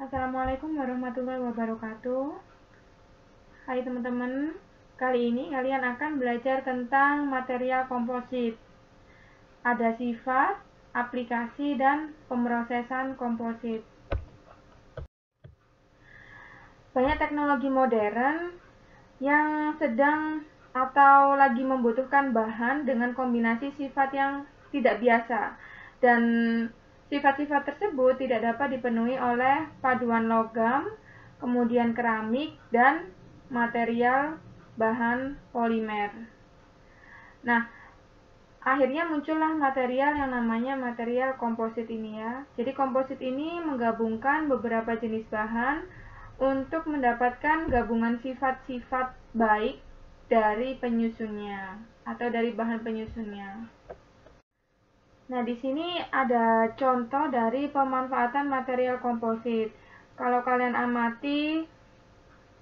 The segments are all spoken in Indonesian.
Assalamualaikum warahmatullahi wabarakatuh. Hai teman-teman, kali ini kalian akan belajar tentang material komposit. Ada sifat, aplikasi, dan pemrosesan komposit. Banyak teknologi modern yang sedang atau lagi membutuhkan bahan dengan kombinasi sifat yang tidak biasa, dan sifat-sifat tersebut tidak dapat dipenuhi oleh paduan logam, kemudian keramik, dan material bahan polimer. Nah, akhirnya muncullah material yang namanya material komposit ini ya. Jadi komposit ini menggabungkan beberapa jenis bahan untuk mendapatkan gabungan sifat-sifat baik dari penyusunnya atau dari bahan penyusunnya. Nah, di sini ada contoh dari pemanfaatan material komposit. Kalau kalian amati,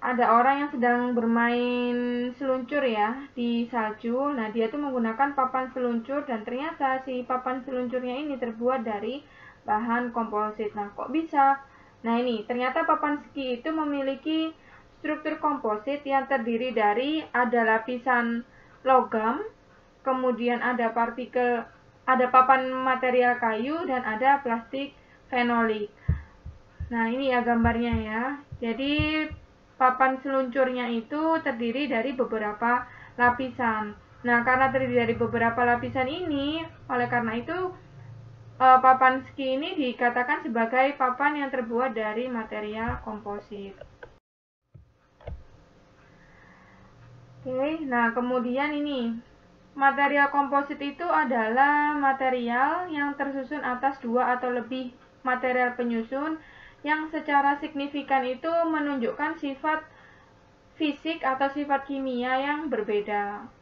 ada orang yang sedang bermain seluncur ya di salju. Nah, dia tuh menggunakan papan seluncur dan ternyata si papan seluncurnya ini terbuat dari bahan komposit. Nah, kok bisa? Nah, ini ternyata papan ski itu memiliki struktur komposit yang terdiri dari ada lapisan logam, kemudian ada papan material kayu, dan ada plastik fenolik. Nah, ini ya gambarnya ya. Jadi papan seluncurnya itu terdiri dari beberapa lapisan. Nah, karena terdiri dari beberapa lapisan ini, oleh karena itu papan ski ini dikatakan sebagai papan yang terbuat dari material komposit. Oke, nah kemudian ini material komposit itu adalah material yang tersusun atas dua atau lebih material penyusun yang secara signifikan itu menunjukkan sifat fisik atau sifat kimia yang berbeda.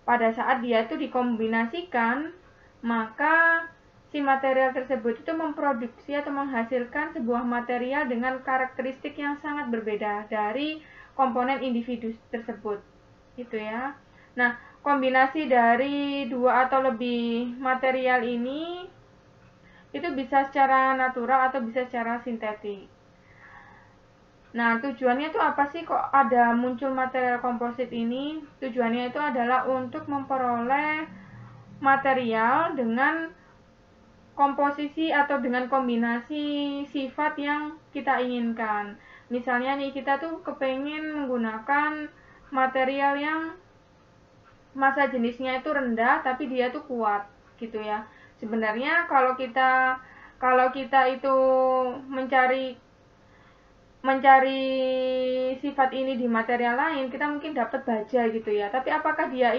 Pada saat dia itu dikombinasikan, maka si material tersebut itu memproduksi atau menghasilkan sebuah material dengan karakteristik yang sangat berbeda dari komponen individu tersebut. Gitu ya. Nah, kombinasi dari dua atau lebih material ini itu bisa secara natural atau bisa secara sintetik. Nah, tujuannya itu apa sih kok ada muncul material komposit ini? Tujuannya itu adalah untuk memperoleh material dengan komposisi atau dengan kombinasi sifat yang kita inginkan. Misalnya nih, kita tuh kepengen menggunakan material yang massa jenisnya itu rendah tapi dia tuh kuat gitu ya. Sebenarnya kalau kita itu mencari sifat ini di material lain, kita mungkin dapat baja gitu ya. Tapi apakah dia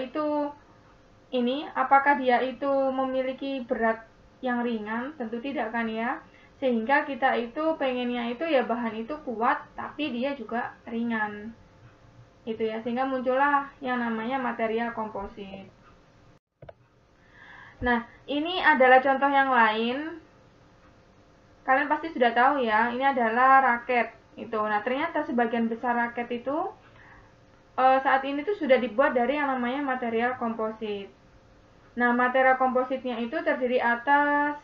itu memiliki berat yang ringan? Tentu tidak kan ya. Sehingga kita itu pengennya itu ya bahan itu kuat tapi dia juga ringan. Itu ya, sehingga muncullah yang namanya material komposit. Nah, ini adalah contoh yang lain. Kalian pasti sudah tahu ya, ini adalah raket itu. Nah, ternyata sebagian besar raket itu saat ini tuh sudah dibuat dari yang namanya material komposit. Nah, material kompositnya itu terdiri atas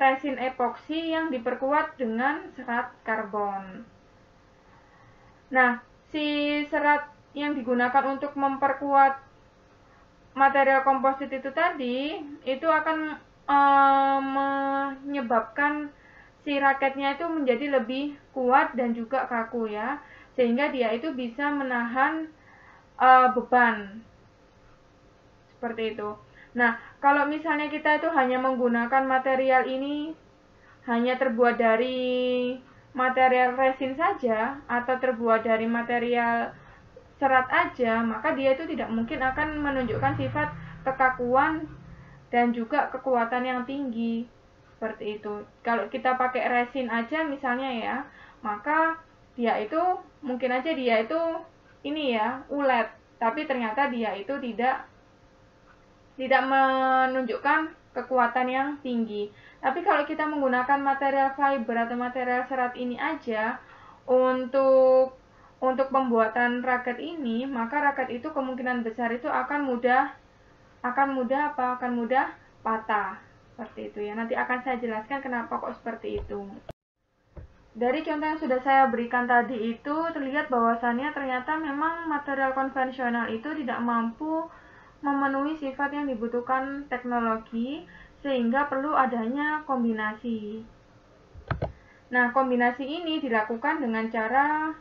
resin epoksi yang diperkuat dengan serat karbon. Nah, si serat yang digunakan untuk memperkuat material komposit itu tadi, itu akan menyebabkan si raketnya itu menjadi lebih kuat dan juga kaku ya, sehingga dia itu bisa menahan beban seperti itu. Nah, kalau misalnya kita itu hanya menggunakan material ini hanya terbuat dari material resin saja atau terbuat dari material serat aja, maka dia itu tidak mungkin akan menunjukkan sifat kekakuan dan juga kekuatan yang tinggi. Seperti itu. Kalau kita pakai resin aja misalnya ya, maka dia itu mungkin aja dia itu ulet, tapi ternyata dia itu tidak menunjukkan kekuatan yang tinggi. Tapi kalau kita menggunakan material fiber atau material serat ini aja untuk pembuatan raket ini, maka raket itu kemungkinan besar itu akan mudah patah. Seperti itu ya. Nanti akan saya jelaskan kenapa kok seperti itu. Dari contoh yang sudah saya berikan tadi itu terlihat bahwasannya ternyata memang material konvensional itu tidak mampu memenuhi sifat yang dibutuhkan teknologi, sehingga perlu adanya kombinasi. Nah, kombinasi ini dilakukan dengan cara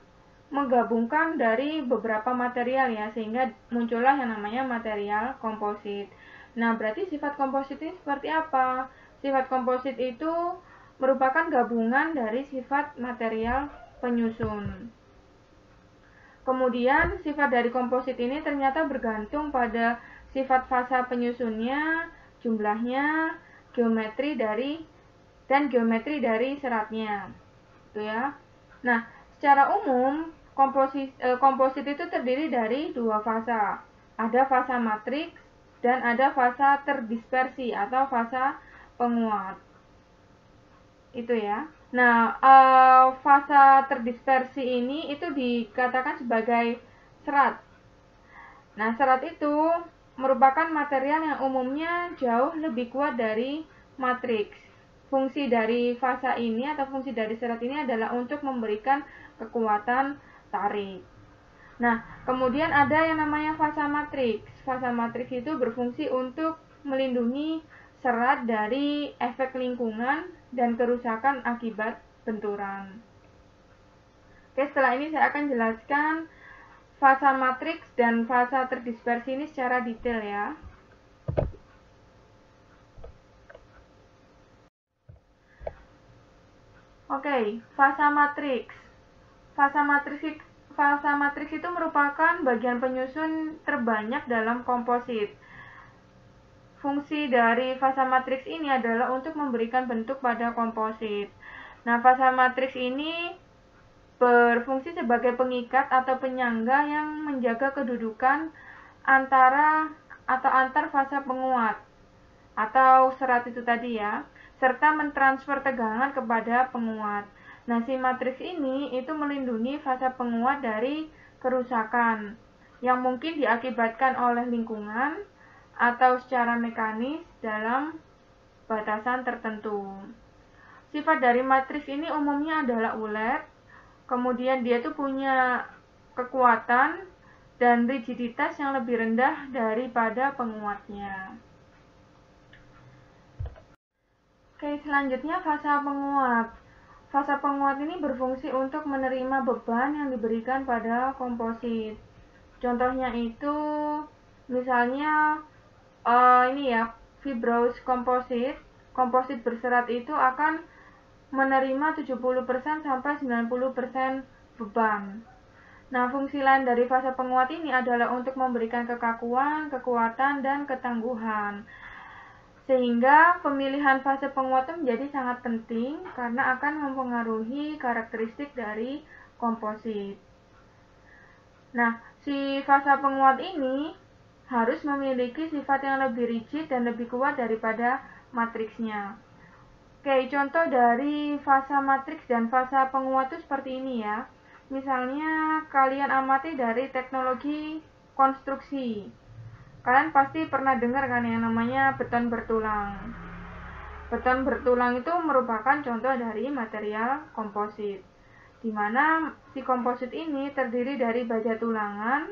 menggabungkan dari beberapa material ya, sehingga muncullah yang namanya material komposit. Nah, berarti sifat komposit ini seperti apa? Sifat komposit itu merupakan gabungan dari sifat material penyusun. Kemudian, sifat dari komposit ini ternyata bergantung pada sifat fasa penyusunnya, jumlahnya, geometri dari seratnya. Itu ya. Nah, secara umum komposit itu terdiri dari dua fasa. Ada fasa matriks dan ada fasa terdispersi atau fasa penguat. Itu ya. Nah, fasa terdispersi ini itu dikatakan sebagai serat. Nah, serat itu merupakan material yang umumnya jauh lebih kuat dari matriks. Fungsi dari fasa ini atau fungsi dari serat ini adalah untuk memberikan kekuatan tarik. Nah, kemudian ada yang namanya fasa matriks. Fasa matriks itu berfungsi untuk melindungi serat dari efek lingkungan dan kerusakan akibat benturan. Oke, setelah ini saya akan jelaskan fasa matriks dan fasa terdispersi ini secara detail ya. Oke, fasa matriks. Fasa matriks itu merupakan bagian penyusun terbanyak dalam komposit. Fungsi dari fasa matriks ini adalah untuk memberikan bentuk pada komposit. Nah, fasa matriks ini berfungsi sebagai pengikat atau penyangga yang menjaga kedudukan antar fasa penguat atau serat itu tadi ya, serta mentransfer tegangan kepada penguat. Nah, si matriks ini itu melindungi fasa penguat dari kerusakan yang mungkin diakibatkan oleh lingkungan atau secara mekanis dalam batasan tertentu. Sifat dari matriks ini umumnya adalah ulet, kemudian dia tuh punya kekuatan dan rigiditas yang lebih rendah daripada penguatnya. Oke, selanjutnya fasa penguat. Fasa penguat ini berfungsi untuk menerima beban yang diberikan pada komposit. Contohnya itu misalnya ini ya, fibrous komposit berserat itu akan menerima 70% sampai 90% beban. Nah, fungsi lain dari fasa penguat ini adalah untuk memberikan kekakuan, kekuatan, dan ketangguhan. Sehingga pemilihan fase penguat menjadi sangat penting karena akan mempengaruhi karakteristik dari komposit. Nah, si fasa penguat ini harus memiliki sifat yang lebih rigid dan lebih kuat daripada matriksnya. Oke, contoh dari fasa matriks dan fasa penguat itu seperti ini ya. Misalnya kalian amati dari teknologi konstruksi. Kalian pasti pernah dengar kan yang namanya beton bertulang. Beton bertulang itu merupakan contoh dari material komposit, di mana si komposit ini terdiri dari baja tulangan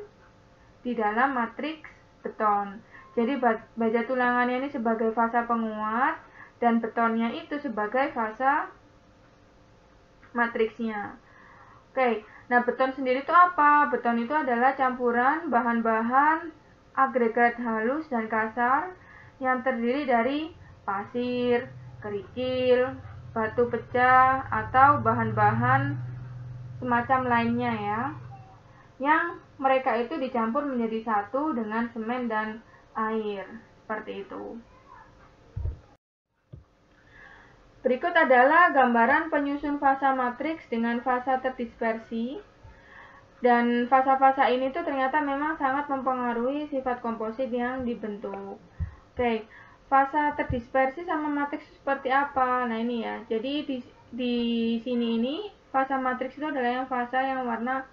di dalam matriks beton. Jadi baja tulangannya ini sebagai fasa penguat dan betonnya itu sebagai fasa matriksnya. Oke, nah beton sendiri itu apa? Beton itu adalah campuran bahan-bahan agregat halus dan kasar yang terdiri dari pasir, kerikil, batu pecah, atau bahan-bahan semacam lainnya ya, yang mereka itu dicampur menjadi satu dengan semen dan air, seperti itu. Berikut adalah gambaran penyusun fasa matriks dengan fasa terdispersi. Dan fasa-fasa ini tuh ternyata memang sangat mempengaruhi sifat komposit yang dibentuk. Oke, fasa terdispersi sama matriks seperti apa? Nah ini ya, jadi di sini ini fasa matriks itu adalah yang fasa yang warna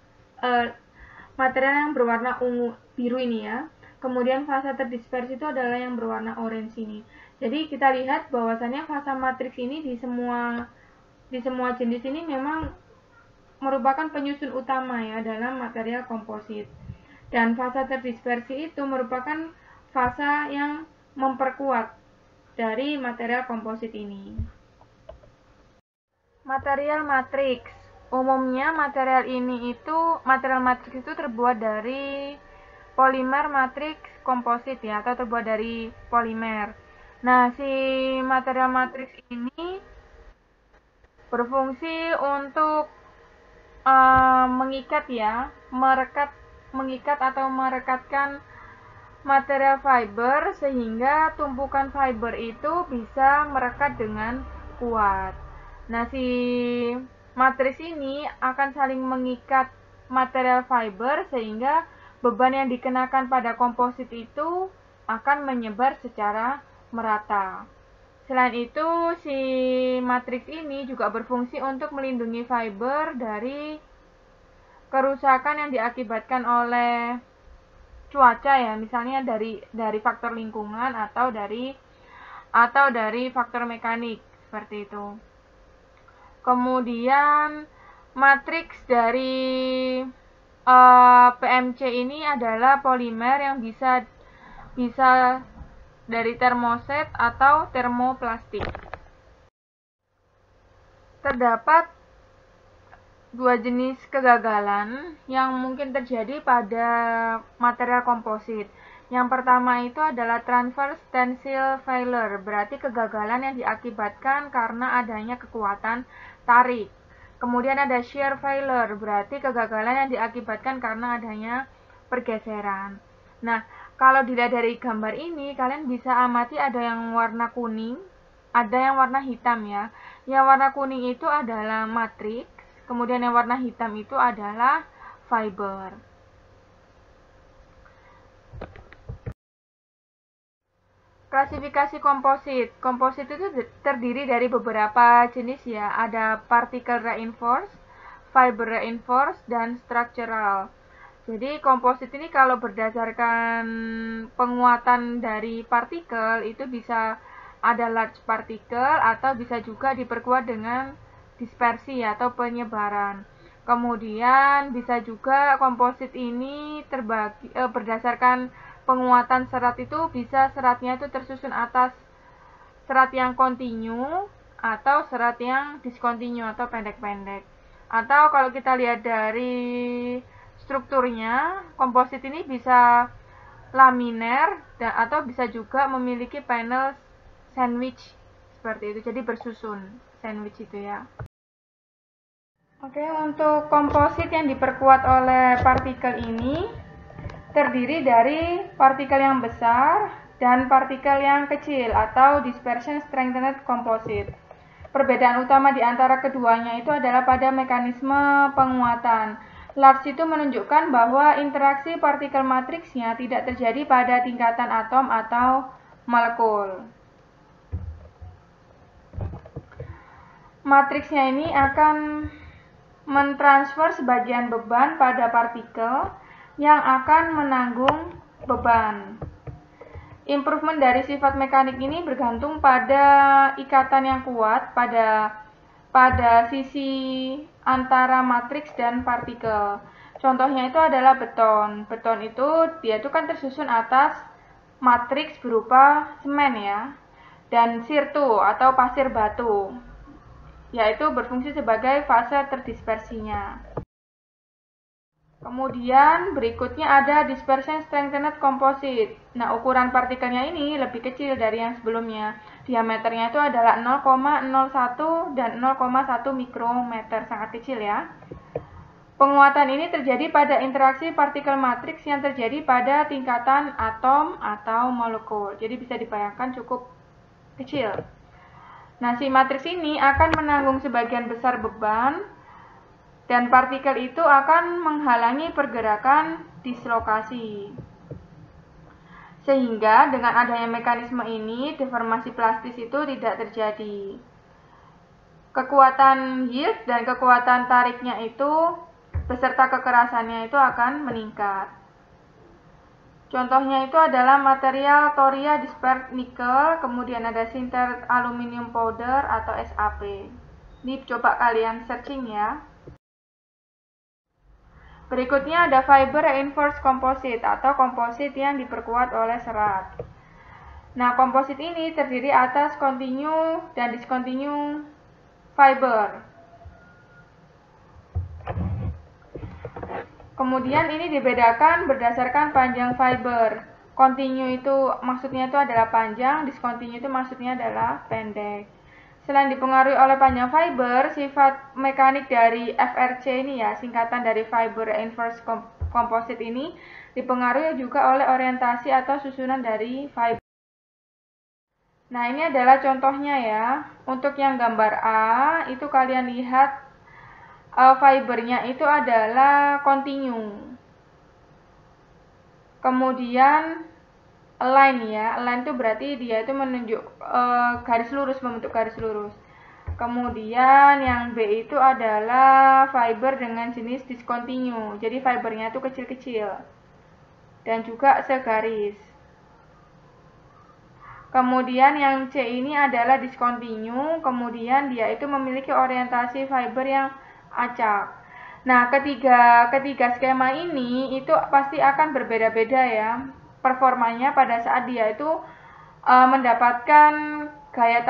material yang berwarna ungu biru ini ya. Kemudian fasa terdispersi itu adalah yang berwarna orange ini. Jadi kita lihat bahwasannya fasa matriks ini di di semua jenis ini memang merupakan penyusun utama ya dalam material komposit. Dan fasa terdispersi itu merupakan fasa yang memperkuat dari material komposit ini. Material matriks. Umumnya material matriks itu terbuat dari polimer matriks komposit ya, atau terbuat dari polimer. Nah, si material matriks ini berfungsi untuk mengikat ya, mengikat atau merekatkan material fiber sehingga tumpukan fiber itu bisa merekat dengan kuat. Nah, si matriks ini akan saling mengikat material fiber sehingga beban yang dikenakan pada komposit itu akan menyebar secara merata. Selain itu, si matriks ini juga berfungsi untuk melindungi fiber dari kerusakan yang diakibatkan oleh cuaca ya, misalnya dari faktor lingkungan atau dari faktor mekanik seperti itu. Kemudian matriks dari PMC ini adalah polimer yang bisa dari termoset atau termoplastik. Terdapat dua jenis kegagalan yang mungkin terjadi pada material komposit. Yang pertama itu adalah transverse tensile failure, berarti kegagalan yang diakibatkan karena adanya kekuatan tarik. Kemudian ada shear failure, berarti kegagalan yang diakibatkan karena adanya pergeseran. Nah, kalau dilihat dari gambar ini, kalian bisa amati ada yang warna kuning, ada yang warna hitam ya. Yang warna kuning itu adalah matriks, kemudian yang warna hitam itu adalah fiber. Klasifikasi komposit. Komposit itu terdiri dari beberapa jenis ya. Ada particle reinforced, fiber reinforced, dan structural. Jadi komposit ini kalau berdasarkan penguatan dari partikel itu bisa ada large particle atau bisa juga diperkuat dengan dispersi atau penyebaran. Kemudian bisa juga komposit ini terbagi berdasarkan penguatan serat itu bisa seratnya itu tersusun atas serat yang kontinu atau serat yang diskontinu atau pendek-pendek. Atau kalau kita lihat dari strukturnya, komposit ini bisa laminer atau bisa juga memiliki panel sandwich seperti itu. Jadi bersusun sandwich itu ya. Oke, untuk komposit yang diperkuat oleh partikel ini terdiri dari partikel yang besar dan partikel yang kecil atau dispersion strengthened composite. Perbedaan utama di antara keduanya itu adalah pada mekanisme penguatan. Large itu menunjukkan bahwa interaksi partikel matriksnya tidak terjadi pada tingkatan atom atau molekul. Matriksnya ini akan mentransfer sebagian beban pada partikel yang akan menanggung beban. Improvement dari sifat mekanik ini bergantung pada ikatan yang kuat pada sisi antara matriks dan partikel. Contohnya itu adalah beton. Beton itu dia itu kan tersusun atas matriks berupa semen ya, dan sirtu atau pasir batu, yaitu berfungsi sebagai fase terdispersinya. Kemudian berikutnya ada dispersion strengthened composite. Nah, ukuran partikelnya ini lebih kecil dari yang sebelumnya. Diameternya itu adalah 0,01 dan 0,1 mikrometer, sangat kecil ya. Penguatan ini terjadi pada interaksi partikel matriks yang terjadi pada tingkatan atom atau molekul. Jadi bisa dibayangkan cukup kecil. Nah, si matriks ini akan menanggung sebagian besar beban dan partikel itu akan menghalangi pergerakan dislokasi. Sehingga dengan adanya mekanisme ini, deformasi plastis itu tidak terjadi. Kekuatan yield dan kekuatan tariknya itu beserta kekerasannya itu akan meningkat. Contohnya itu adalah material Thoria dispersed nickel, kemudian ada sintered aluminium powder atau SAP. Ini coba kalian searching ya. Berikutnya ada fiber reinforced composite atau komposit yang diperkuat oleh serat. Nah, komposit ini terdiri atas continue dan discontinue fiber. Kemudian ini dibedakan berdasarkan panjang fiber. Continue itu maksudnya itu adalah panjang, discontinue itu maksudnya adalah pendek. Selain dipengaruhi oleh panjang fiber, sifat mekanik dari FRC ini ya, singkatan dari fiber reinforced composite ini dipengaruhi juga oleh orientasi atau susunan dari fiber. Nah, ini adalah contohnya ya. Untuk yang gambar A, itu kalian lihat fibernya itu adalah continue. Kemudian align ya, align itu berarti dia itu menunjuk garis lurus, membentuk garis lurus. Kemudian yang B itu adalah fiber dengan jenis discontinue, jadi fibernya itu kecil-kecil dan juga segaris. Kemudian yang C ini adalah discontinue, kemudian dia itu memiliki orientasi fiber yang acak. Nah, ketiga skema ini itu pasti akan berbeda-beda ya performanya pada saat dia itu mendapatkan gaya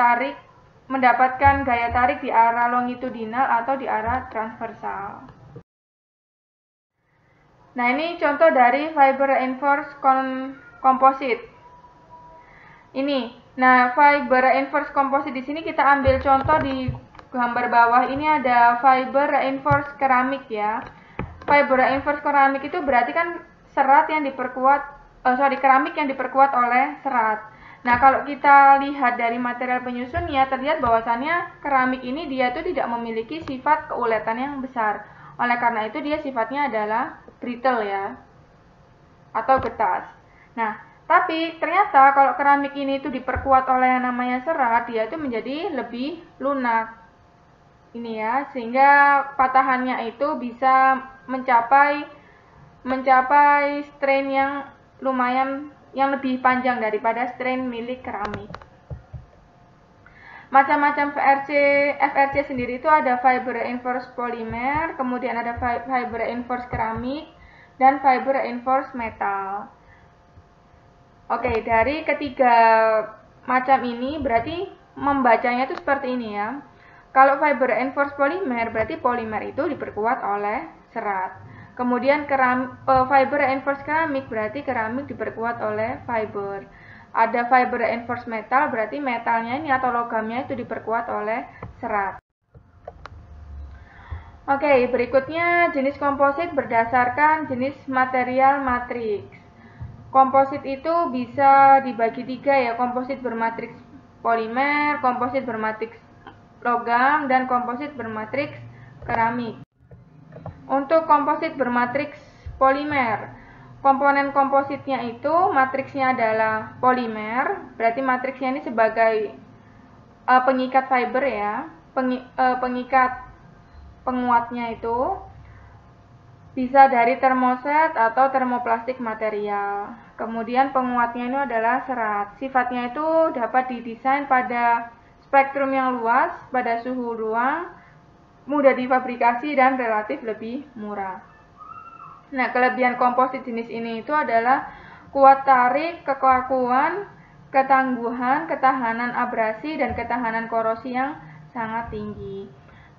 tarik di arah longitudinal atau di arah transversal. Nah, ini contoh dari fiber reinforced composite. Ini. Nah, fiber reinforced composite di sini kita ambil contoh di gambar bawah ini ada fiber reinforced keramik ya. Fiber reinforced keramik itu berarti kan serat yang diperkuat, keramik yang diperkuat oleh serat. Nah, kalau kita lihat dari material penyusunnya, terlihat bahwasannya keramik ini dia tuh tidak memiliki sifat keuletan yang besar. Oleh karena itu dia sifatnya adalah brittle ya, atau getas. Nah, tapi ternyata kalau keramik ini itu diperkuat oleh yang namanya serat, dia itu menjadi lebih lunak. Ini ya, sehingga patahannya itu bisa mencapai strain yang lumayan, yang lebih panjang daripada strain milik keramik. Macam-macam FRC sendiri itu ada fiber reinforced polymer, kemudian ada fiber reinforced keramik, dan fiber reinforced metal. Oke, dari ketiga macam ini berarti membacanya itu seperti ini ya. Kalau fiber reinforced polymer berarti polimer itu diperkuat oleh serat. Kemudian fiber reinforced keramik berarti keramik diperkuat oleh fiber. Ada fiber reinforced metal berarti metalnya ini atau logamnya itu diperkuat oleh serat. Oke, berikutnya jenis komposit berdasarkan jenis material matriks. Komposit itu bisa dibagi tiga ya, komposit bermatriks polimer, komposit bermatriks logam, dan komposit bermatriks keramik. Untuk komposit bermatriks polimer, komponen kompositnya itu matriksnya adalah polimer, berarti matriksnya ini sebagai pengikat fiber ya, pengikat penguatnya itu bisa dari termoset atau termoplastik material. Kemudian penguatnya ini adalah serat. Sifatnya itu dapat didesain pada spektrum yang luas, pada suhu ruang, mudah difabrikasi, dan relatif lebih murah. Nah, kelebihan komposit jenis ini itu adalah kuat tarik, kekakuan, ketangguhan, ketahanan abrasi, dan ketahanan korosi yang sangat tinggi.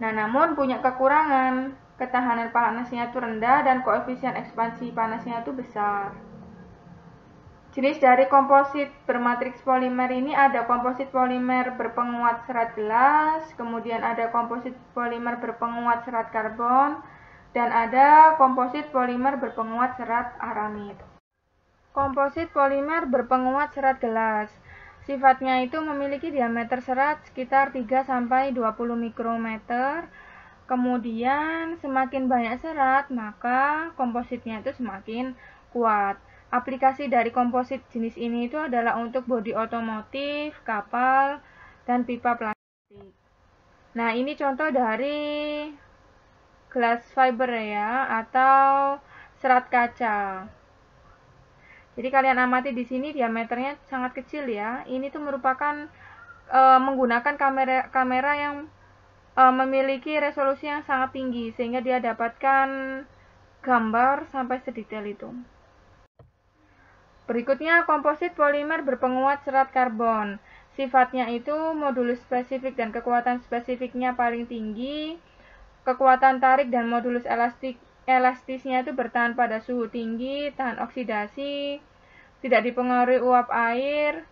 Nah, namun punya kekurangan, ketahanan panasnya itu rendah dan koefisien ekspansi panasnya itu besar. Jenis dari komposit bermatriks polimer ini ada komposit polimer berpenguat serat gelas, kemudian ada komposit polimer berpenguat serat karbon, dan ada komposit polimer berpenguat serat aramid. Komposit polimer berpenguat serat gelas. Sifatnya itu memiliki diameter serat sekitar 3-20 mikrometer. Kemudian semakin banyak serat, maka kompositnya itu semakin kuat. Aplikasi dari komposit jenis ini itu adalah untuk bodi otomotif, kapal, dan pipa plastik. Nah, ini contoh dari glass fiber ya, atau serat kaca. Jadi kalian amati di sini diameternya sangat kecil ya. Ini tuh merupakan menggunakan kamera yang memiliki resolusi yang sangat tinggi sehingga dia dapatkan gambar sampai sedetail itu. Berikutnya, komposit polimer berpenguat serat karbon. Sifatnya itu modulus spesifik dan kekuatan spesifiknya paling tinggi. Kekuatan tarik dan modulus elastisnya itu bertahan pada suhu tinggi, tahan oksidasi, tidak dipengaruhi uap air.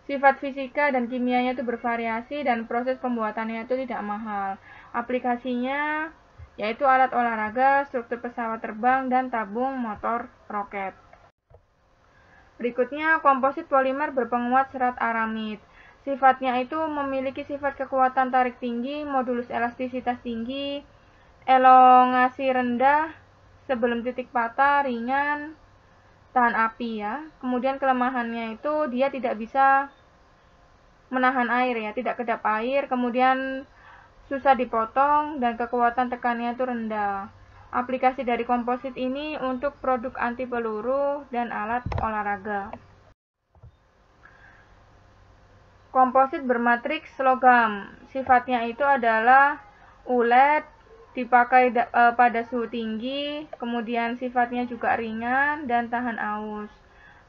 Sifat fisika dan kimianya itu bervariasi dan proses pembuatannya itu tidak mahal. Aplikasinya yaitu alat olahraga, struktur pesawat terbang, dan tabung motor roket. Berikutnya, komposit polimer berpenguat serat aramid. Sifatnya itu memiliki sifat kekuatan tarik tinggi, modulus elastisitas tinggi, elongasi rendah sebelum titik patah, ringan, tahan api ya. Kemudian kelemahannya itu dia tidak bisa menahan air ya, tidak kedap air, kemudian susah dipotong dan kekuatan tekannya itu rendah. Aplikasi dari komposit ini untuk produk anti peluru dan alat olahraga. Komposit bermatriks logam. Sifatnya itu adalah ulet, dipakai pada suhu tinggi, kemudian sifatnya juga ringan dan tahan aus,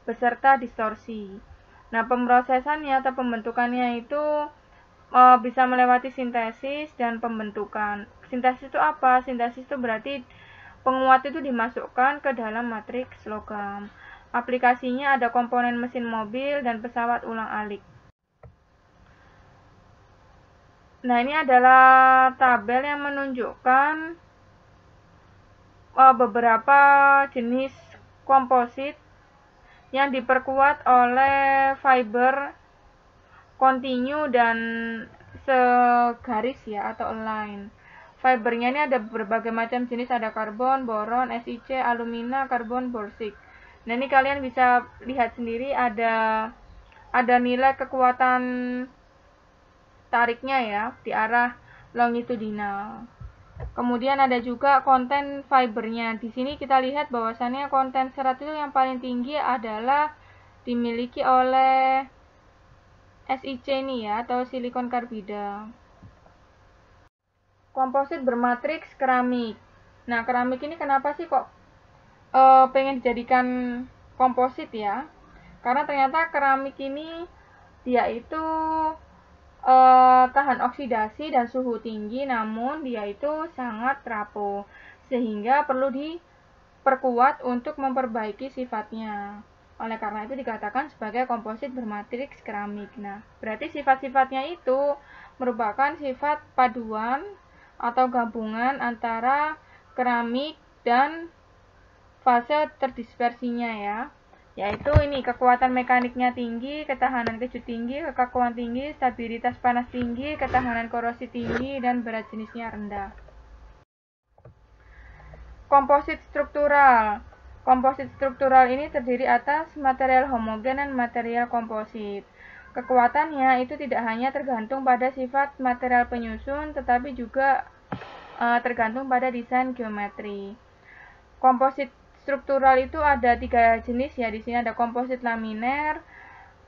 beserta distorsi. Nah, pemrosesannya atau pembentukannya itu bisa melewati sintesis dan pembentukan. Sintesis itu apa? Sintesis itu berarti penguat itu dimasukkan ke dalam matriks logam. Aplikasinya ada komponen mesin mobil dan pesawat ulang-alik. Nah, ini adalah tabel yang menunjukkan beberapa jenis komposit yang diperkuat oleh fiber kontinu dan segaris ya atau align. Fibernya ini ada berbagai macam jenis, ada karbon, boron, SiC, alumina, karbon, borsik. Nah, ini kalian bisa lihat sendiri ada nilai kekuatan tariknya ya di arah longitudinal. Kemudian ada juga konten fibernya. Di sini kita lihat bahwasannya konten serat itu yang paling tinggi adalah dimiliki oleh SiC ini ya, atau silikon karbida. Komposit bermatriks keramik. Nah, keramik ini kenapa sih kok pengen dijadikan komposit ya? Karena ternyata keramik ini dia itu tahan oksidasi dan suhu tinggi, namun dia itu sangat rapuh, sehingga perlu diperkuat untuk memperbaiki sifatnya. Oleh karena itu dikatakan sebagai komposit bermatriks keramik. Nah, berarti sifat-sifatnya itu merupakan sifat paduan atau gabungan antara keramik dan fase terdispersinya ya. Yaitu ini kekuatan mekaniknya tinggi, ketahanan kejut tinggi, kekakuan tinggi, stabilitas panas tinggi, ketahanan korosi tinggi, dan berat jenisnya rendah. Komposit struktural. Komposit struktural ini terdiri atas material homogen dan material komposit. Kekuatannya itu tidak hanya tergantung pada sifat material penyusun, tetapi juga tergantung pada desain geometri. Komposit struktural itu ada 3 jenis ya. Di sini ada komposit laminer,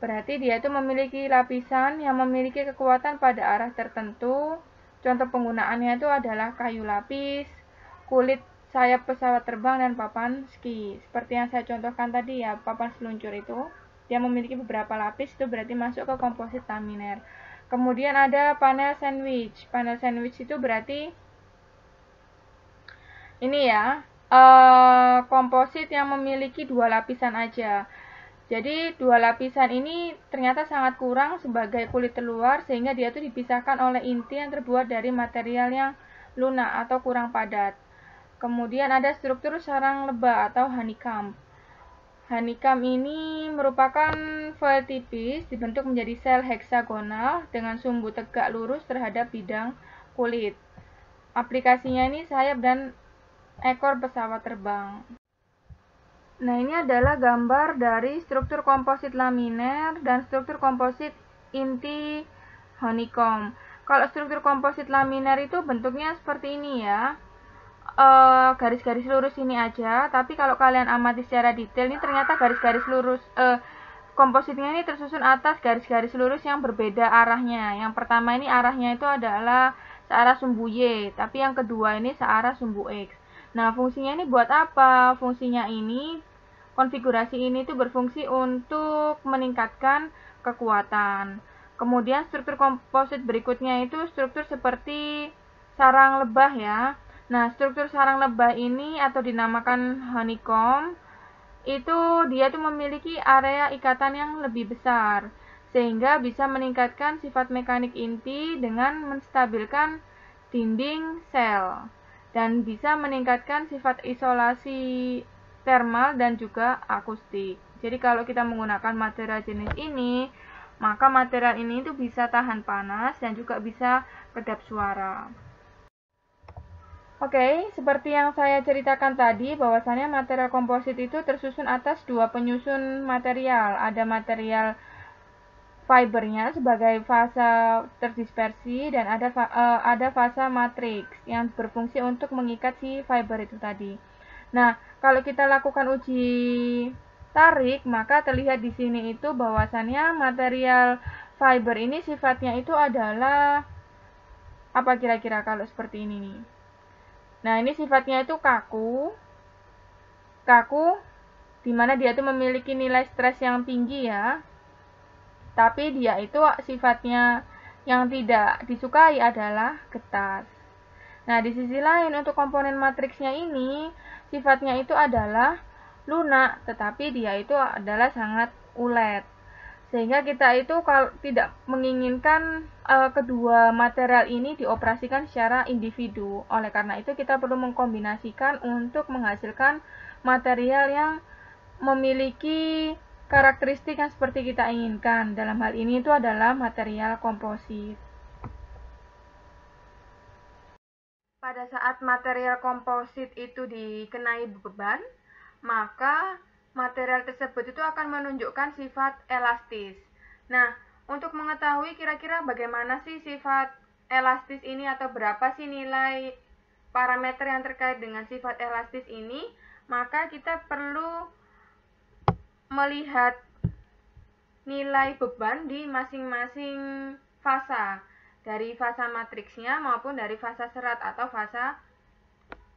berarti dia itu memiliki lapisan yang memiliki kekuatan pada arah tertentu. Contoh penggunaannya itu adalah kayu lapis, kulit sayap pesawat terbang, dan papan ski. Seperti yang saya contohkan tadi ya, papan seluncur itu dia memiliki beberapa lapis, itu berarti masuk ke komposit laminer. Kemudian ada panel sandwich. Panel sandwich itu berarti ini ya, komposit yang memiliki 2 lapisan aja. Jadi 2 lapisan ini ternyata sangat kurang sebagai kulit terluar, sehingga dia itu dipisahkan oleh inti yang terbuat dari material yang lunak atau kurang padat. Kemudian ada struktur sarang lebah atau honeycomb. Honeycomb ini merupakan foil tipis dibentuk menjadi sel heksagonal dengan sumbu tegak lurus terhadap bidang kulit. Aplikasinya ini sayap dan ekor pesawat terbang. Nah, ini adalah gambar dari struktur komposit laminer dan struktur komposit inti honeycomb. Kalau struktur komposit laminer itu bentuknya seperti ini ya, garis-garis lurus ini aja. Tapi kalau kalian amati secara detail, ini ternyata garis-garis lurus kompositnya ini tersusun atas garis-garis lurus yang berbeda arahnya. Yang pertama ini arahnya itu adalah searah sumbu Y, tapi yang kedua ini searah sumbu X. Nah, fungsinya ini buat apa? Fungsinya ini, konfigurasi ini itu berfungsi untuk meningkatkan kekuatan. Kemudian struktur komposit berikutnya itu struktur seperti sarang lebah ya. Nah, struktur sarang lebah ini atau dinamakan honeycomb itu dia tuh memiliki area ikatan yang lebih besar, sehingga bisa meningkatkan sifat mekanik inti dengan menstabilkan dinding sel, dan bisa meningkatkan sifat isolasi thermal dan juga akustik. Jadi kalau kita menggunakan material jenis ini, maka material ini itu bisa tahan panas dan juga bisa kedap suara. Oke, seperti yang saya ceritakan tadi, bahwasannya material komposit itu tersusun atas dua penyusun material. Ada material fibernya sebagai fasa terdispersi dan ada fasa matriks yang berfungsi untuk mengikat si fiber itu tadi. Nah, kalau kita lakukan uji tarik, maka terlihat di sini itu bahwasannya material fiber ini sifatnya itu adalah apa kira-kira kalau seperti ini nih. Nah, ini sifatnya itu kaku, di mana dia itu memiliki nilai stres yang tinggi ya. Tapi dia itu sifatnya yang tidak disukai adalah getas. Nah, di sisi lain untuk komponen matriksnya ini, sifatnya itu adalah lunak, tetapi dia itu adalah sangat ulet. Sehingga kita itu kalau tidak menginginkan kedua material ini dioperasikan secara individu. Oleh karena itu kita perlu mengkombinasikan untuk menghasilkan material yang memiliki karakteristik yang seperti kita inginkan. Dalam hal ini itu adalah material komposit. Pada saat material komposit itu dikenai beban, maka material tersebut itu akan menunjukkan sifat elastis. Nah, untuk mengetahui kira-kira bagaimana sih sifat elastis ini atau berapa sih nilai parameter yang terkait dengan sifat elastis ini, maka kita perlu melihat nilai beban di masing-masing fasa, dari fasa matriksnya maupun dari fasa serat atau fasa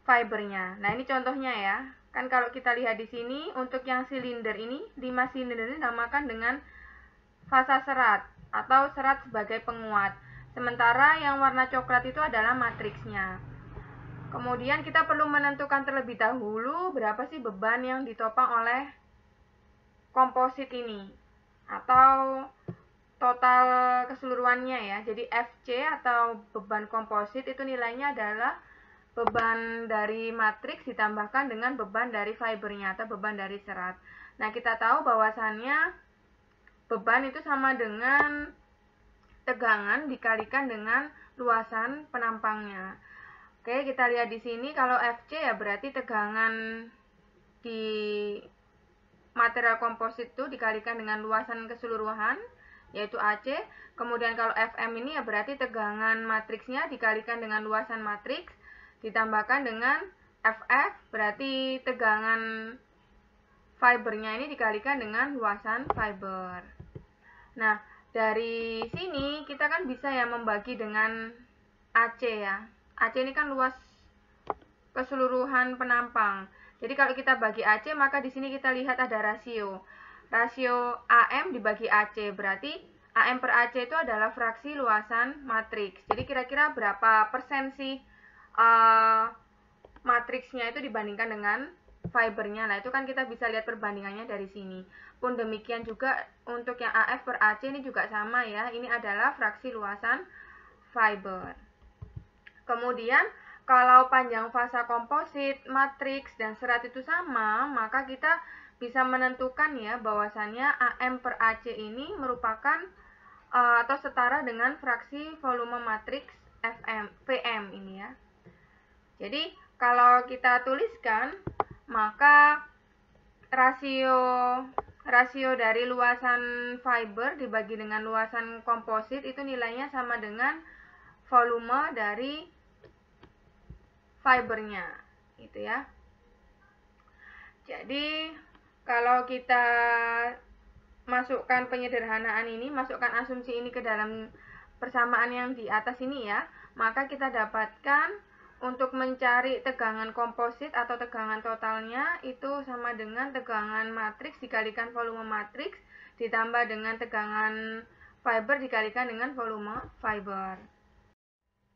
fibernya. Nah, ini contohnya ya. Kan kalau kita lihat di sini, untuk yang silinder ini, 5 silinder ini dinamakan dengan fasa serat atau serat sebagai penguat. Sementara yang warna coklat itu adalah matriksnya. Kemudian kita perlu menentukan terlebih dahulu berapa sih beban yang ditopang oleh komposit ini atau total keseluruhannya ya. Jadi FC atau beban komposit itu nilainya adalah beban dari matriks ditambahkan dengan beban dari fibernya atau beban dari serat. Nah, kita tahu bahwasannya beban itu sama dengan tegangan dikalikan dengan luasan penampangnya. Oke, kita lihat di sini kalau FC ya berarti tegangan di material komposit itu dikalikan dengan luasan keseluruhan yaitu AC. Kemudian kalau FM ini ya berarti tegangan matriksnya dikalikan dengan luasan matriks ditambahkan dengan FF, berarti tegangan fibernya ini dikalikan dengan luasan fiber. Nah, dari sini kita kan bisa ya membagi dengan AC ya. AC ini kan luas keseluruhan penampang. Jadi kalau kita bagi AC, maka di sini kita lihat ada rasio. Rasio AM dibagi AC, berarti AM per AC itu adalah fraksi luasan matriks. Jadi kira-kira berapa persen sih matriksnya itu dibandingkan dengan fibernya. Nah, itu kan kita bisa lihat perbandingannya dari sini. Pun demikian juga untuk yang AF per AC ini juga sama ya. Ini adalah fraksi luasan fiber. Kemudian kalau panjang fasa komposit, matriks, dan serat itu sama, maka kita bisa menentukan ya bahwasannya AM per AC ini merupakan atau setara dengan fraksi volume matriks VM ini ya. Jadi kalau kita tuliskan, maka rasio dari luasan fiber dibagi dengan luasan komposit itu nilainya sama dengan volume dari fibernya, gitu ya. Jadi kalau kita masukkan penyederhanaan ini, masukkan asumsi ini ke dalam persamaan yang di atas ini ya, maka kita dapatkan untuk mencari tegangan komposit atau tegangan totalnya itu sama dengan tegangan matriks dikalikan volume matriks ditambah dengan tegangan fiber dikalikan dengan volume fiber.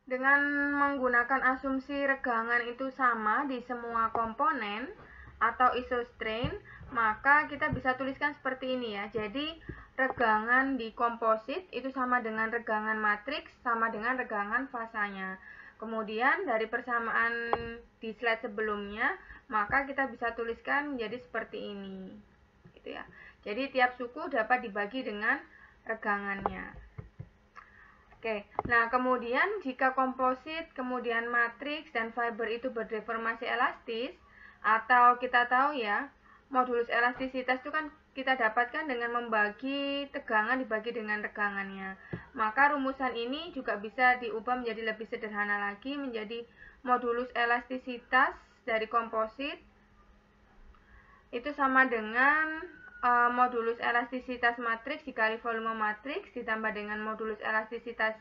Dengan menggunakan asumsi regangan itu sama di semua komponen atau isostrain, maka kita bisa tuliskan seperti ini ya. Jadi regangan di komposit itu sama dengan regangan matriks sama dengan regangan fasanya. Kemudian dari persamaan di slide sebelumnya, maka kita bisa tuliskan menjadi seperti ini. Gitu ya. Jadi tiap suku dapat dibagi dengan regangannya. Oke, nah kemudian jika komposit, kemudian matriks, dan fiber itu berdeformasi elastis, atau kita tahu ya, modulus elastisitas itu kan kita dapatkan dengan membagi tegangan dibagi dengan regangannya. Maka rumusan ini juga bisa diubah menjadi lebih sederhana lagi, menjadi modulus elastisitas dari komposit itu sama dengan modulus elastisitas matriks dikali volume matriks ditambah dengan modulus elastisitas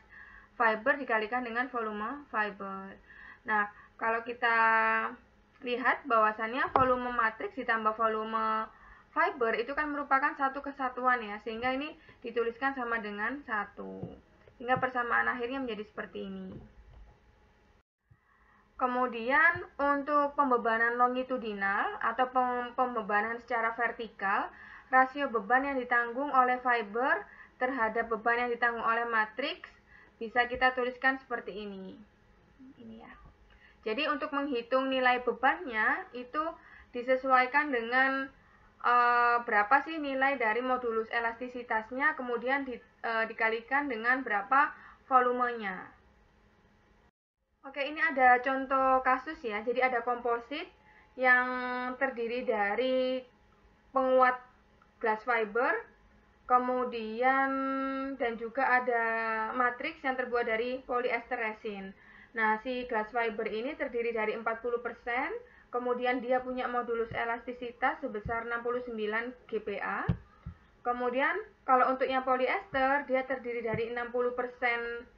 fiber dikalikan dengan volume fiber. Nah, kalau kita lihat bahwasannya volume matriks ditambah volume fiber itu kan merupakan satu kesatuan ya, sehingga ini dituliskan sama dengan 1. Sehingga persamaan akhirnya menjadi seperti ini. Kemudian untuk pembebanan longitudinal atau pembebanan secara vertikal, rasio beban yang ditanggung oleh fiber terhadap beban yang ditanggung oleh matriks bisa kita tuliskan seperti ini. Ini ya. Jadi untuk menghitung nilai bebannya itu disesuaikan dengan berapa sih nilai dari modulus elastisitasnya, kemudian dikalikan dengan berapa volumenya. Oke, ini ada contoh kasus ya. Jadi ada komposit yang terdiri dari penguat glass fiber, kemudian dan juga ada matriks yang terbuat dari polyester resin. Nah, si glass fiber ini terdiri dari 40%, kemudian dia punya modulus elastisitas sebesar 69 GPa. Kemudian kalau untuk yang polyester, dia terdiri dari 60%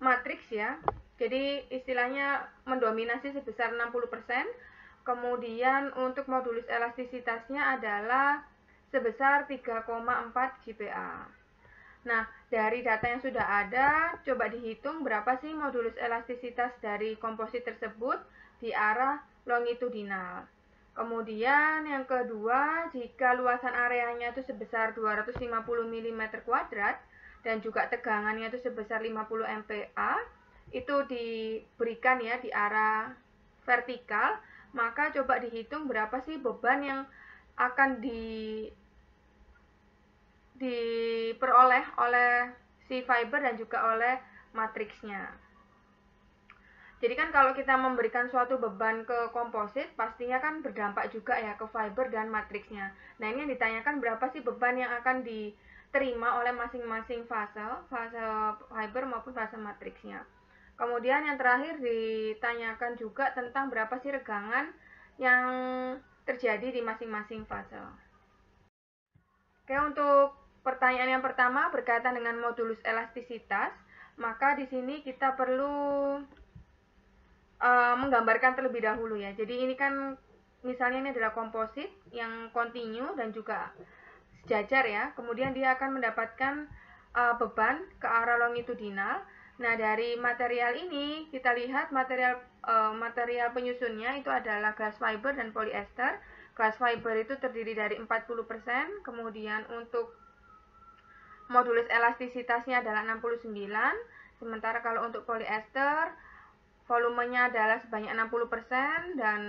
matriks ya. Jadi istilahnya mendominasi sebesar 60%. Kemudian untuk modulus elastisitasnya adalah sebesar 3,4 GPa. Nah, dari data yang sudah ada, coba dihitung berapa sih modulus elastisitas dari komposit tersebut di arah longitudinal. Kemudian yang kedua, jika luasan areanya itu sebesar 250 mm2 dan juga tegangannya itu sebesar 50 MPa, itu diberikan ya di arah vertikal, maka coba dihitung berapa sih beban yang akan diperoleh oleh si fiber dan juga oleh matriksnya. Jadi kan kalau kita memberikan suatu beban ke komposit, pastinya kan berdampak juga ya ke fiber dan matriksnya. Nah, ini yang ditanyakan berapa sih beban yang akan diterima oleh masing-masing fase fiber maupun fase matriksnya. Kemudian yang terakhir ditanyakan juga tentang berapa sih regangan yang terjadi di masing-masing fase. Oke, untuk pertanyaan yang pertama berkaitan dengan modulus elastisitas, maka di sini kita perlu menggambarkan terlebih dahulu ya. Jadi ini kan misalnya ini adalah komposit yang kontinu dan juga sejajar ya. Kemudian dia akan mendapatkan beban ke arah longitudinal. Nah, dari material ini kita lihat material penyusunnya itu adalah glass fiber dan polyester. Glass fiber itu terdiri dari 40%, kemudian untuk modulus elastisitasnya adalah 69, sementara kalau untuk polyester volumenya adalah sebanyak 60% dan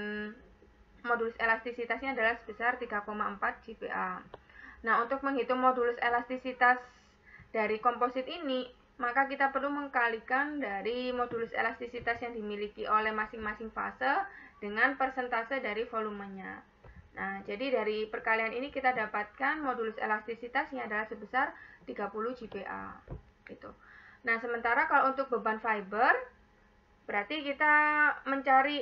modulus elastisitasnya adalah sebesar 3,4 GPa. Nah, untuk menghitung modulus elastisitas dari komposit ini, maka kita perlu mengkalikan dari modulus elastisitas yang dimiliki oleh masing-masing fase dengan persentase dari volumenya. Nah, jadi dari perkalian ini kita dapatkan modulus elastisitasnya adalah sebesar 30 GPa. Gitu. Nah, sementara kalau untuk beban fiber, berarti kita mencari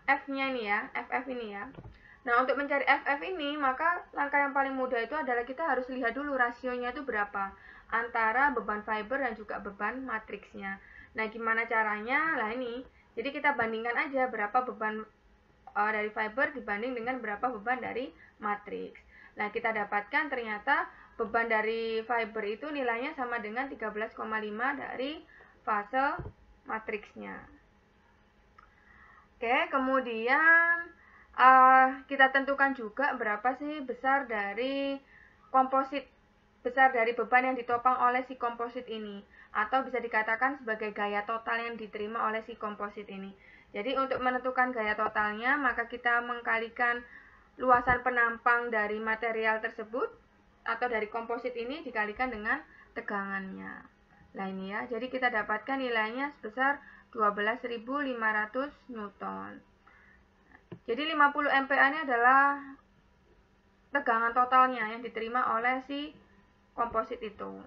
F-nya ini ya, FF ini ya. Nah, untuk mencari FF ini, maka langkah yang paling mudah itu adalah kita harus lihat dulu rasionya itu berapa antara beban fiber dan juga beban matriksnya. Nah, gimana caranya? Lah ini, jadi kita bandingkan aja berapa beban dari fiber dibanding dengan berapa beban dari matriks. Nah, kita dapatkan ternyata beban dari fiber itu nilainya sama dengan 13,5 dari fase matriksnya. Oke, kemudian kita tentukan juga berapa sih besar dari beban yang ditopang oleh si komposit ini, atau bisa dikatakan sebagai gaya total yang diterima oleh si komposit ini. Jadi untuk menentukan gaya totalnya, maka kita mengkalikan luasan penampang dari material tersebut atau dari komposit ini dikalikan dengan tegangannya. Nah ini ya, jadi kita dapatkan nilainya sebesar 12.500 Newton. Jadi 50 MPa ini adalah tegangan totalnya yang diterima oleh si komposit itu.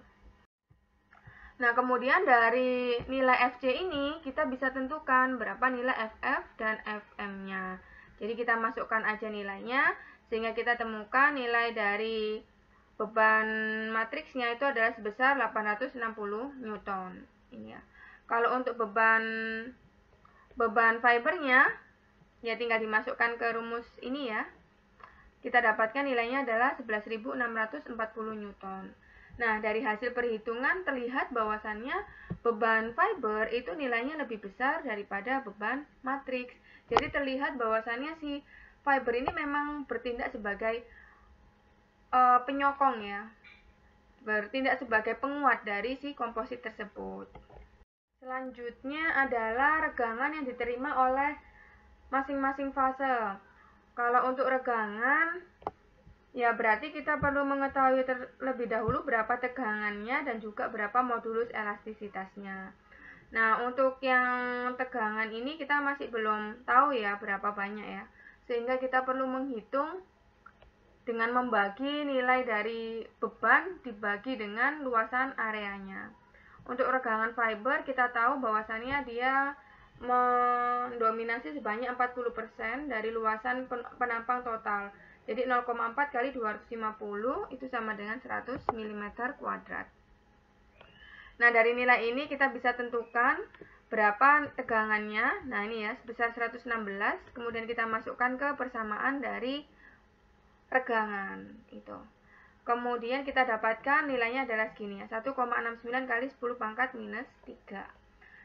Nah, kemudian dari nilai Fc ini kita bisa tentukan berapa nilai Ff dan Fm-nya. Jadi kita masukkan aja nilainya sehingga kita temukan nilai dari beban matriksnya itu adalah sebesar 860 Newton. Ini ya. Kalau untuk beban fibernya ya tinggal dimasukkan ke rumus ini ya. Kita dapatkan nilainya adalah 11.640 Newton. Nah, dari hasil perhitungan terlihat bahwasannya beban fiber itu nilainya lebih besar daripada beban matriks. Jadi terlihat bahwasannya si fiber ini memang bertindak sebagai penyokong ya. Bertindak sebagai penguat dari si komposit tersebut. Selanjutnya adalah regangan yang diterima oleh masing-masing fase. Kalau untuk regangan, ya berarti kita perlu mengetahui terlebih dahulu berapa tegangannya dan juga berapa modulus elastisitasnya. Nah, untuk yang tegangan ini kita masih belum tahu ya berapa banyak ya. Sehingga kita perlu menghitung dengan membagi nilai dari beban dibagi dengan luasan areanya. Untuk regangan fiber kita tahu bahwasannya dia mendominasi sebanyak 40% dari luasan penampang total. Jadi 0,4 kali 250 itu sama dengan 100 mm kuadrat. Nah, dari nilai ini kita bisa tentukan berapa tegangannya. Nah, ini ya, sebesar 116. Kemudian kita masukkan ke persamaan dari regangan itu. Kemudian kita dapatkan nilainya adalah segini ya, 1,69 kali 10 pangkat minus 3.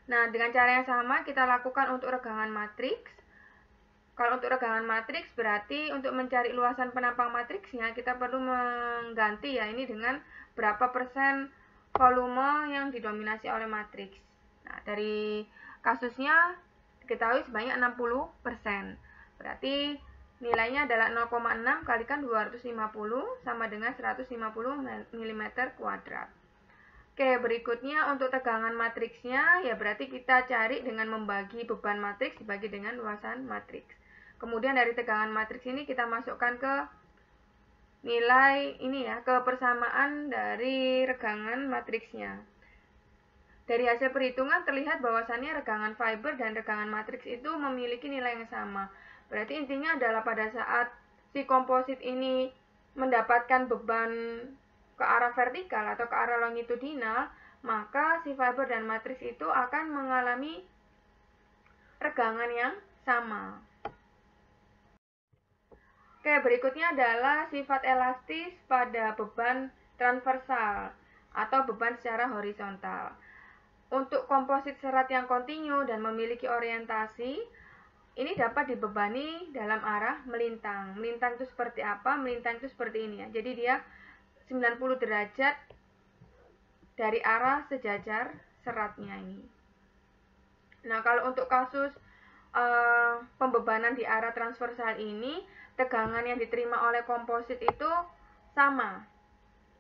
Nah, dengan cara yang sama kita lakukan untuk regangan matriks. Kalau untuk regangan matriks berarti untuk mencari luasan penampang matriksnya kita perlu mengganti ya ini dengan berapa persen volume yang didominasi oleh matriks. Nah, dari kasusnya diketahui sebanyak 60%. Berarti nilainya adalah 0,6 kalikan 250 sama dengan 150 mm kuadrat. Oke, berikutnya untuk tegangan matriksnya, ya berarti kita cari dengan membagi beban matriks dibagi dengan luasan matriks. Kemudian dari tegangan matriks ini kita masukkan ke nilai ini ya, ke persamaan dari regangan matriksnya. Dari hasil perhitungan terlihat bahwasannya regangan fiber dan regangan matriks itu memiliki nilai yang sama. Berarti intinya adalah pada saat si komposit ini mendapatkan beban ke arah vertikal atau ke arah longitudinal, maka si fiber dan matriks itu akan mengalami regangan yang sama. Oke, berikutnya adalah sifat elastis pada beban transversal atau beban secara horizontal. Untuk komposit serat yang kontinu dan memiliki orientasi, ini dapat dibebani dalam arah melintang. Melintang itu seperti apa? Melintang itu seperti ini ya. Jadi dia 90 derajat dari arah sejajar seratnya ini. Nah, kalau untuk kasus pembebanan di arah transversal ini, tegangan yang diterima oleh komposit itu sama,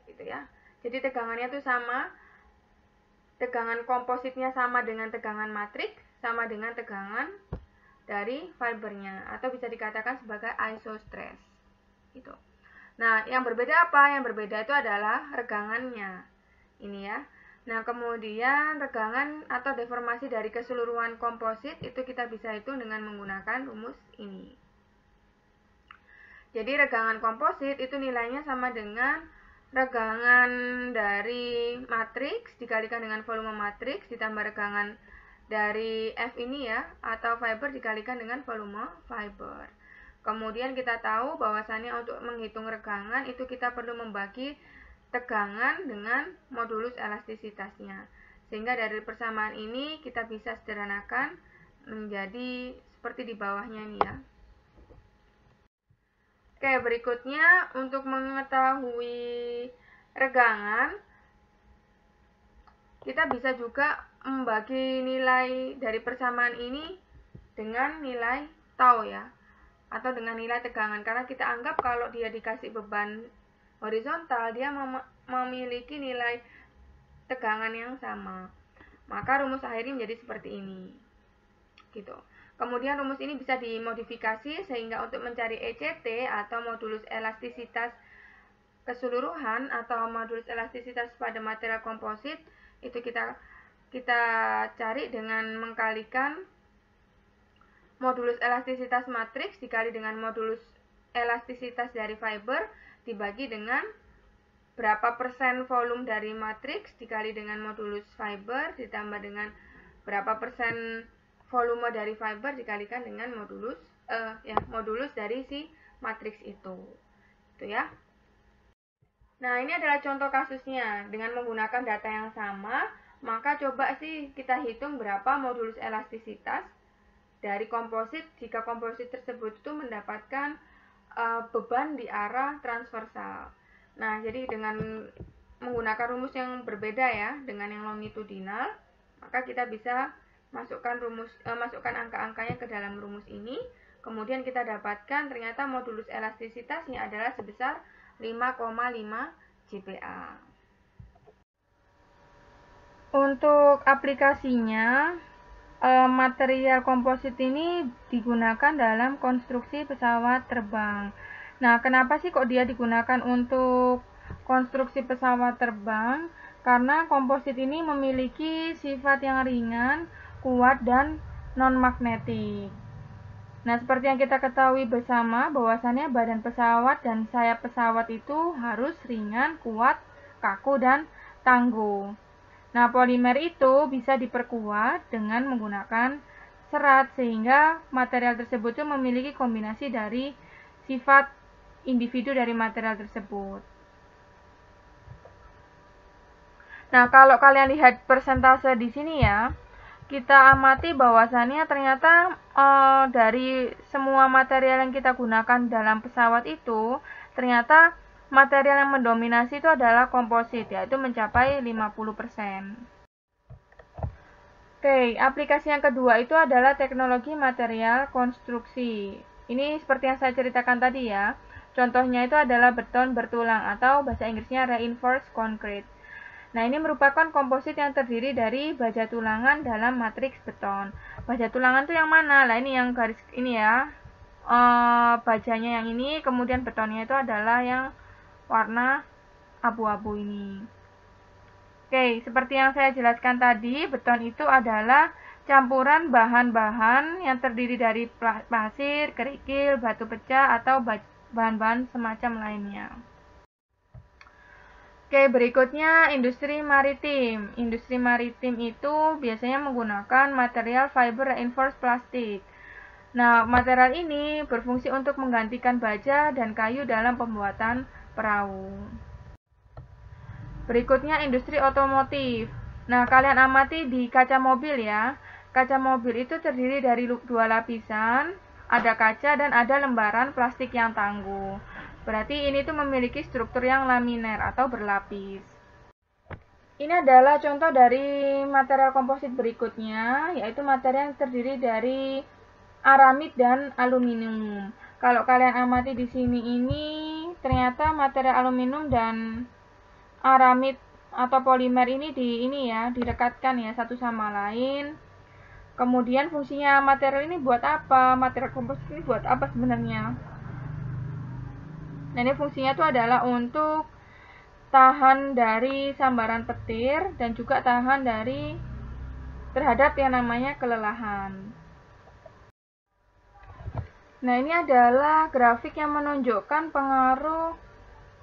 gitu ya. Jadi tegangannya itu sama, tegangan kompositnya sama dengan tegangan matriks, sama dengan tegangan dari fibernya, atau bisa dikatakan sebagai isostress. Gitu. Nah, yang berbeda apa? Yang berbeda itu adalah regangannya. Ini ya. Nah, kemudian regangan atau deformasi dari keseluruhan komposit itu kita bisa hitung dengan menggunakan rumus ini. Jadi regangan komposit itu nilainya sama dengan regangan dari matriks dikalikan dengan volume matriks ditambah regangan dari F ini ya, atau fiber dikalikan dengan volume fiber. Kemudian kita tahu bahwasannya untuk menghitung regangan itu kita perlu membagi tegangan dengan modulus elastisitasnya. Sehingga dari persamaan ini kita bisa sederhanakan menjadi seperti di bawahnya nih ya. Oke, berikutnya untuk mengetahui regangan, kita bisa juga membagi nilai dari persamaan ini dengan nilai tau ya, atau dengan nilai tegangan, karena kita anggap kalau dia dikasih beban horizontal, dia memiliki nilai tegangan yang sama. Maka rumus akhirnya menjadi seperti ini. Gitu. Kemudian rumus ini bisa dimodifikasi sehingga untuk mencari ECT atau modulus elastisitas keseluruhan atau modulus elastisitas pada material komposit itu kita cari dengan mengkalikan modulus elastisitas matriks dikali dengan modulus elastisitas dari fiber dibagi dengan berapa persen volume dari matriks dikali dengan modulus fiber ditambah dengan berapa persen volume dari fiber dikalikan dengan modulus dari si matriks itu ya. Nah, ini adalah contoh kasusnya dengan menggunakan data yang sama, maka coba sih kita hitung berapa modulus elastisitas dari komposit jika komposit tersebut itu mendapatkan beban di arah transversal. Nah, jadi dengan menggunakan rumus yang berbeda ya dengan yang longitudinal, maka kita bisa masukkan angka-angkanya ke dalam rumus ini. Kemudian kita dapatkan ternyata modulus elastisitasnya adalah sebesar 5,5 GPa. Untuk aplikasinya, material komposit ini digunakan dalam konstruksi pesawat terbang. Nah, kenapa sih kok dia digunakan untuk konstruksi pesawat terbang? Karena komposit ini memiliki sifat yang ringan, kuat, dan non-magnetik. Nah, seperti yang kita ketahui bersama bahwasannya badan pesawat dan sayap pesawat itu harus ringan, kuat, kaku, dan tangguh. Nah, polimer itu bisa diperkuat dengan menggunakan serat sehingga material tersebut itu memiliki kombinasi dari sifat individu dari material tersebut. Nah, kalau kalian lihat persentase di sini ya, kita amati bahwasannya ternyata dari semua material yang kita gunakan dalam pesawat itu, ternyata material yang mendominasi itu adalah komposit, yaitu mencapai 50%. Oke, aplikasi yang kedua itu adalah teknologi material konstruksi. Ini seperti yang saya ceritakan tadi ya. Contohnya itu adalah beton bertulang atau bahasa Inggrisnya reinforced concrete. Nah, ini merupakan komposit yang terdiri dari baja tulangan dalam matriks beton. Baja tulangan itu yang mana? Nah, ini yang garis ini ya. Bajanya yang ini, kemudian betonnya itu adalah yang warna abu-abu ini. Oke, seperti yang saya jelaskan tadi, beton itu adalah campuran bahan-bahan yang terdiri dari pasir, kerikil, batu pecah, atau bahan-bahan semacam lainnya. Oke, berikutnya industri maritim. Industri maritim itu biasanya menggunakan material fiber reinforced plastic. Nah, material ini berfungsi untuk menggantikan baja dan kayu dalam pembuatan perahu. Berikutnya industri otomotif. Nah, kalian amati di kaca mobil ya. Kaca mobil itu terdiri dari 2 lapisan, ada kaca dan ada lembaran plastik yang tangguh. Berarti ini tuh memiliki struktur yang laminer atau berlapis. Ini adalah contoh dari material komposit berikutnya, yaitu material yang terdiri dari aramid dan aluminium. Kalau kalian amati di sini ini, ternyata material aluminium dan aramid atau polimer ini direkatkan ya satu sama lain. Kemudian fungsinya material ini buat apa? Material komposit ini buat apa sebenarnya? Nah, ini fungsinya itu adalah untuk tahan dari sambaran petir dan juga tahan terhadap yang namanya kelelahan. Nah, ini adalah grafik yang menunjukkan pengaruh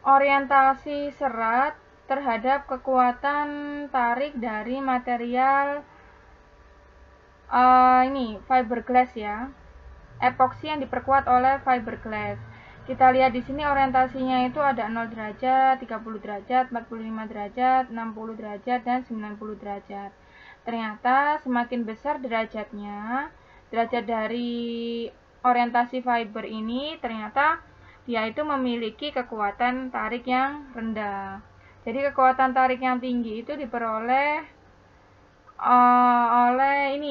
orientasi serat terhadap kekuatan tarik dari material ini fiberglass ya, epoksi yang diperkuat oleh fiberglass. Kita lihat di sini orientasinya itu ada 0 derajat, 30 derajat, 45 derajat, 60 derajat, dan 90 derajat. Ternyata semakin besar derajatnya, derajat dari orientasi fiber ini, ternyata dia itu memiliki kekuatan tarik yang rendah. Jadi kekuatan tarik yang tinggi itu diperoleh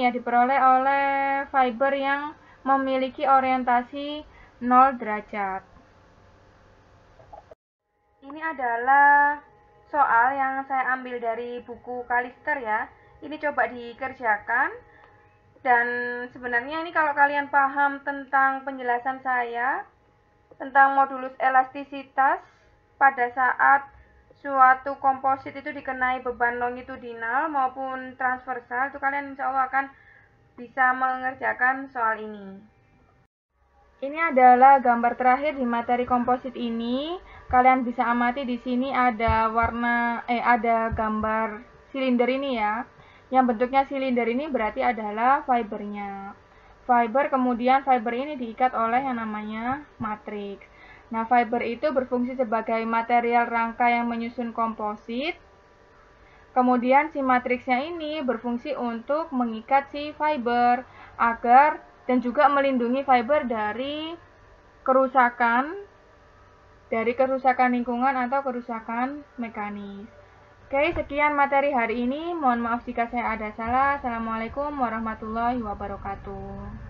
diperoleh oleh fiber yang memiliki orientasi 0 derajat. Ini adalah soal yang saya ambil dari buku Kalister ya. Ini coba dikerjakan. Dan sebenarnya ini kalau kalian paham tentang penjelasan saya tentang modulus elastisitas pada saat suatu komposit itu dikenai beban longitudinal maupun transversal, itu kalian insya Allah akan bisa mengerjakan soal ini. Ini adalah gambar terakhir di materi komposit ini. Kalian bisa amati di sini ada ada gambar silinder ini ya. Yang bentuknya silinder ini berarti adalah fibernya. Kemudian fiber ini diikat oleh yang namanya matriks. Nah, fiber itu berfungsi sebagai material rangka yang menyusun komposit. Kemudian si matriksnya ini berfungsi untuk mengikat si fiber agar dan juga melindungi fiber dari kerusakan lingkungan atau kerusakan mekanis. Oke, sekian materi hari ini. Mohon maaf jika saya ada salah. Assalamualaikum warahmatullahi wabarakatuh.